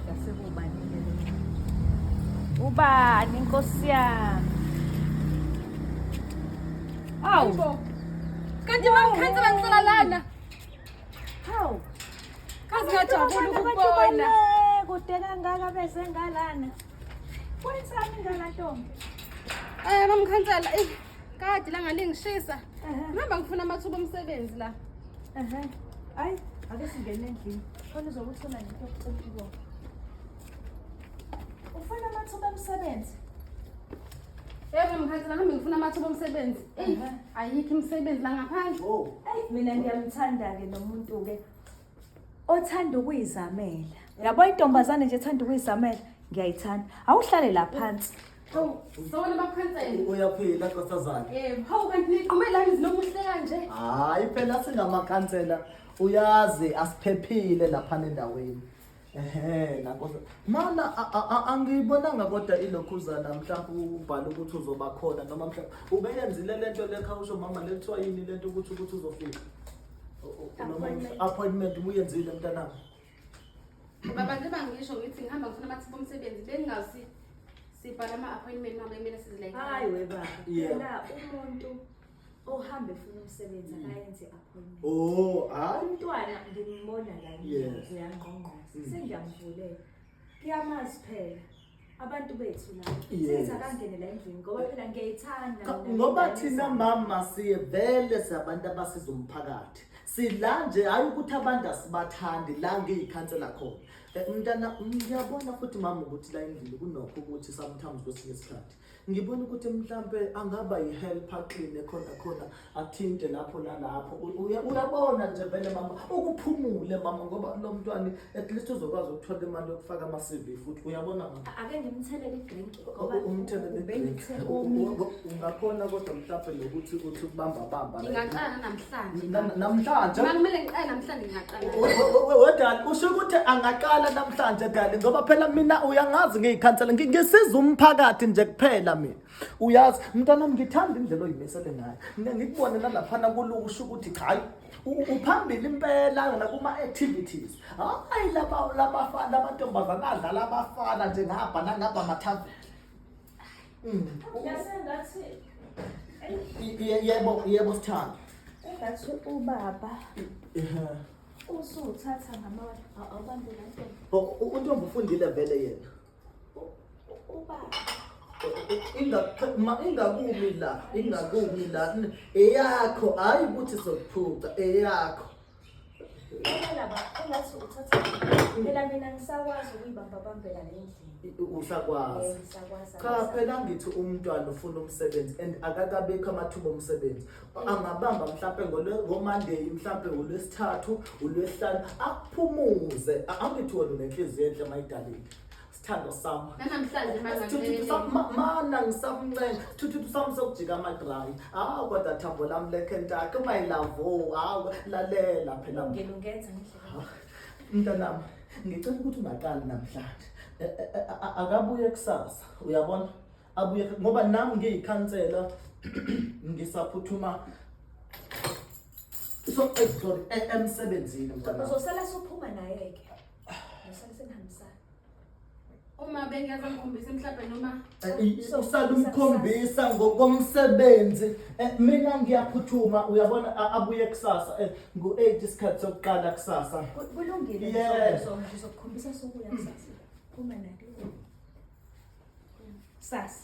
kodwa sekubanile ubani inkosi yami. Awu kanti bangikhansela ngisala lana. hawu Kazi ngajabula ukubona. kude kangaka bese ngalana. Kwenzani ngala ntombi? Bamkhansela kade la ngalingishisa. Ngihamba ngifuna amathuba omsebenzi la. Hayi ake singene endlini. Khona uzokuthola into yokucela. Ufuna amathuba omsebenzi? Yebo mkhansela ngihamba ngifuna amathuba omsebenzi. Ayikho imisebenzi la ngaphandle. Mina ngiyamthanda ke nomuntu ke othanda ukuyizamela. Yabo intombazane nje ethanda ukuyizamela ngiyayithanda. Awuhlale la phansi. Sona bakhansela. Uyaphila nkosazana. Yebo, hawu kanti niqume lami zinomuhle kanje. Hayi phela singamakhansela uyazi asiphephile lapha endaweni. Nankosa. Mana angiyibonanga kodwa ilokhuzana mhlawumbe ubhala ukuthi uzoba khona noma mhlawumbe ubeyenzile lento lekhawusho mama lethiwa yini lento ukuthi uzofika. Appointment uyenzile mntanami. Baba nje bangisho ngithi ngihamba ngifuna amathuba omsebenzi bengingazi sibhala ama-appointment noma kumele sizileke. Hayi webaba. Phela umuntu ohambe ufuna umsebenzi akayenze appointment. Hayi. Umntwana ngimbona la ngiyenze uyangqongqoza. Sengiyamvulela. Kuyamazi phela. Abantu bethu la. Siza kangene la endlini ngoba phela ngiyayithanda. Ngoba thina mama siyevele sabantu abasiza umphakathi. Sila nje hayi ukuthi abantu asibathandi la ngiyikhansela khona. Mntana ngiyabona futhi mama ukuthi la endlini kunokho ukuthi sometimes kwesinye isikhathi ngibona ukuthi mhlambe angaba yihelp aqine khona athinte lapho nalapho. Uyabona nje vele mama ukuphumule mama ngoba lo mntwana at least uzokwazi ukuthola imali yokufaka ama CV futhi uyabona mama. Ake ngimthelele idrink ngoba umthelele idrink. Ungakhona kodwa mhlambe nokuthi ukubamba. Ngingaqala namhlanje. Namhlanje. Kumele ngiqale namhlanje ngingaqala. Wedala usho ukuthi angaqala namhlanje dali ngoba phela mina uyangazi ngiyikhansela ngisiza umphakathi nje kuphela mina. Uyazi mntana ngithanda indlela oyimisele ngayo. Ngikubone nalaphana kulusho ukuthi hayi uphambili impela na kuma activities. Hayi labafana lamantombazana adlala abafana nje ngapha nangapha mathaveni. Yasengathi Yebo sithanda. engathi ubaba usuthatha abantu lanto. Untombi ufundile vele yena. Ubaba ingakumi la eyakho hayi ukuthi sokuphuca eyakho. laba engathi uthatha phela mina ngisakwazi ukuyibambabambela le ndlela. Usakwazi. Cha phela ngithi umntwana ufuna umsebenzi and akakabekho amathuba omsebenzi. Angabamba mhlawumbe ngoMonday mhlawumbe uLwesithathu uLwesihlanu akuphumuze. Angithi wena unenhliziyo enhle mayidalile. Sithando sami. Namhlanje Mana ngisamncenga thuthu sami sokujika amadry. Kodwa thambo lami lekhentaka my love lalela phela. Ngilungenza ngendlela. Mntanami ngicela ukuthi ungaqali namhlanje. Akabuye kusasa uyabona abuye ngoba nami ngiyikhansela ngisaphuthuma sorry emsebenzini mntanami. Uzosala sophuma naye ke. Usale senihambisana. uma bengiyaza ngikhombisa mhlawumbe noma usala umkhombisa ngokomsebenzi. Mina ngiyaphuthuma uyabona abuye kusasa ngo8 isikhathi sokuqala kusasa. Kulungile ngizokukhombisa sokuya kusasa. Uma naye. Sasa.